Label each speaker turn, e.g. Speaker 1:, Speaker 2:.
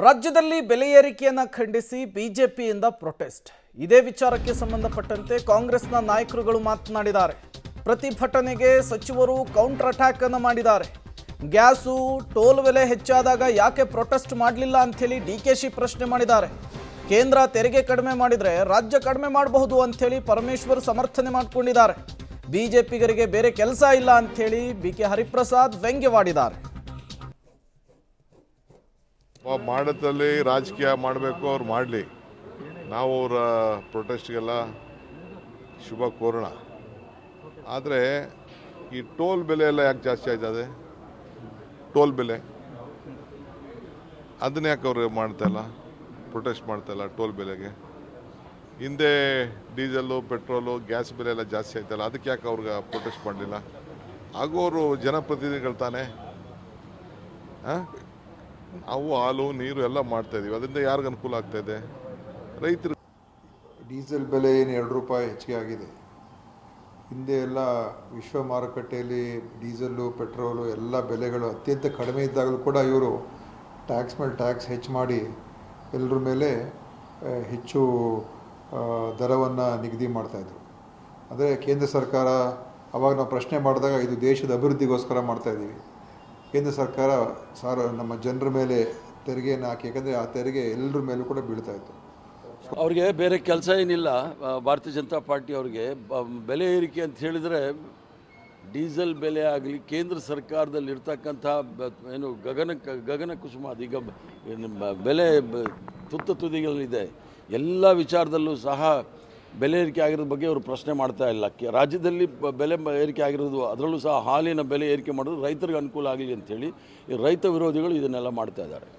Speaker 1: ರಾಜ್ಯದಲ್ಲಿ ಬೆಲೆ ಏರಿಕೆಯನ್ನು ಖಂಡಿಸಿ ಬಿಜೆಪಿಯಿಂದ ಪ್ರೊಟೆಸ್ಟ್. ಇದೇ ವಿಚಾರಕ್ಕೆ ಸಂಬಂಧಪಟ್ಟಂತೆ ಕಾಂಗ್ರೆಸ್ನ ನಾಯಕರುಗಳು ಮಾತನಾಡಿದ್ದಾರೆ. ಪ್ರತಿಭಟನೆಗೆ ಸಚಿವರು ಕೌಂಟರ್ ಅಟ್ಯಾಕ್ ಅನ್ನು ಮಾಡಿದ್ದಾರೆ. ಗ್ಯಾಸು ಟೋಲ್ ಬೆಲೆ ಹೆಚ್ಚಾದಾಗ ಯಾಕೆ ಪ್ರೊಟೆಸ್ಟ್ ಮಾಡಲಿಲ್ಲ ಅಂಥೇಳಿ ಡಿಕೆಶಿ ಪ್ರಶ್ನೆ ಮಾಡಿದ್ದಾರೆ. ಕೇಂದ್ರ ತೆರಿಗೆ ಕಡಿಮೆ ಮಾಡಿದರೆ ರಾಜ್ಯ ಕಡಿಮೆ ಮಾಡಬಹುದು ಅಂಥೇಳಿ ಪರಮೇಶ್ವರ್ ಸಮರ್ಥನೆ ಮಾಡಿಕೊಂಡಿದ್ದಾರೆ. ಬಿಜೆಪಿಗರಿಗೆ ಬೇರೆ ಕೆಲಸ ಇಲ್ಲ ಅಂಥೇಳಿ ಬಿಕೆ ಹರಿಪ್ರಸಾದ್ ವ್ಯಂಗ್ಯವಾಡಿದ್ದಾರೆ.
Speaker 2: ಮಾಡೋದ್ರಲ್ಲಿ ರಾಜಕೀಯ ಮಾಡಬೇಕು, ಅವ್ರು ಮಾಡಲಿ. ನಾವು ಅವರ ಪ್ರೊಟೆಸ್ಟ್ಗೆಲ್ಲ ಶುಭ ಕೋರೋಣ. ಆದರೆ ಈ ಟೋಲ್ ಬೆಲೆ ಎಲ್ಲ ಯಾಕೆ ಜಾಸ್ತಿ ಆಯ್ತದೆ? ಟೋಲ್ ಬೆಲೆ ಅದನ್ನ ಯಾಕೆ ಅವ್ರು ಮಾಡ್ತಾಯಿಲ್ಲ, ಪ್ರೊಟೆಸ್ಟ್ ಮಾಡ್ತಾಯಿಲ್ಲ ಟೋಲ್ ಬೆಲೆಗೆ? ಹಿಂದೆ ಡೀಸೆಲ್ಲು, ಪೆಟ್ರೋಲು, ಗ್ಯಾಸ್ ಬೆಲೆ ಎಲ್ಲ ಜಾಸ್ತಿ ಆಯ್ತಲ್ಲ, ಅದಕ್ಕೆ ಯಾಕೆ ಅವ್ರಿಗೆ ಪ್ರೊಟೆಸ್ಟ್ ಮಾಡಲಿಲ್ಲ? ಹಾಗೂ ಅವರು ಜನಪ್ರತಿನಿಧಿಗಳು ತಾನೆ. ನಾವು ಹಾಲು ನೀರು ಎಲ್ಲ ಮಾಡ್ತಾಯಿದ್ದೀವಿ, ಅದರಿಂದ ಯಾರಿಗೆ ಅನುಕೂಲ ಆಗ್ತಾಯಿದೆ? ರೈತರು.
Speaker 3: ಡೀಸೆಲ್ ಬೆಲೆ ಏನು 2 ರೂಪಾಯಿ ಹೆಚ್ಚಿಗೆ ಆಗಿದೆ. ಹಿಂದೆ ಎಲ್ಲ ವಿಶ್ವ ಮಾರುಕಟ್ಟೆಯಲ್ಲಿ ಡೀಸೆಲ್ಲು, ಪೆಟ್ರೋಲು ಎಲ್ಲ ಬೆಲೆಗಳು ಅತ್ಯಂತ ಕಡಿಮೆ ಇದ್ದಾಗಲೂ ಕೂಡ ಇವರು ಟ್ಯಾಕ್ಸ್ ಮೇಲೆ ಟ್ಯಾಕ್ಸ್ ಹೆಚ್ಚು ಮಾಡಿ ಎಲ್ಲರ ಮೇಲೆ ಹೆಚ್ಚು ದರವನ್ನು ನಿಗದಿ ಮಾಡ್ತಾಯಿದ್ರು. ಆದರೆ ಕೇಂದ್ರ ಸರ್ಕಾರ ಅವಾಗ ನಾವು ಪ್ರಶ್ನೆ ಮಾಡಿದಾಗ ಇದು ದೇಶದ ಅಭಿವೃದ್ಧಿಗೋಸ್ಕರ ಮಾಡ್ತಾಯಿದ್ದೀವಿ, ಕೇಂದ್ರ ಸರ್ಕಾರ ನಮ್ಮ ಜನರ ಮೇಲೆ ತೆರಿಗೆಯನ್ನು ಹಾಕಿ, ಯಾಕಂದರೆ ಆ ತೆರಿಗೆ ಎಲ್ಲರ ಮೇಲೂ ಕೂಡ ಬೀಳ್ತಾಯಿತ್ತು.
Speaker 4: ಅವ್ರಿಗೆ ಬೇರೆ ಕೆಲಸ ಏನಿಲ್ಲ. ಭಾರತೀಯ ಜನತಾ ಪಾರ್ಟಿ ಅವ್ರಿಗೆ ಬೆಲೆ ಏರಿಕೆ ಅಂತ ಹೇಳಿದರೆ, ಡೀಸೆಲ್ ಬೆಲೆ ಆಗಲಿ, ಕೇಂದ್ರ ಸರ್ಕಾರದಲ್ಲಿ ಇರ್ತಕ್ಕಂಥ ಏನು ಗಗನ ಕುಸುಮ ಅದು ಈಗ ಬೆಲೆ ತುದಿಗಳಲ್ಲಿದೆ. ಎಲ್ಲ ವಿಚಾರದಲ್ಲೂ ಸಹ ಬೆಲೆ ಏರಿಕೆ ಆಗಿರೋದ್ರ ಬಗ್ಗೆ ಅವರು ಪ್ರಶ್ನೆ ಮಾಡ್ತಾ ಇಲ್ಲ. ರಾಜ್ಯದಲ್ಲಿ ಬೆಲೆ ಏರಿಕೆ ಆಗಿರೋದು, ಅದರಲ್ಲೂ ಸಹ ಹಾಲಿನ ಬೆಲೆ ಏರಿಕೆ ಮಾಡೋದು ರೈತರಿಗೆ ಅನುಕೂಲ ಆಗಲಿ ಅಂಥೇಳಿ ಈ ರೈತ ವಿರೋಧಿಗಳು ಇದನ್ನೆಲ್ಲ ಮಾಡ್ತಾ ಇದ್ದಾರೆ.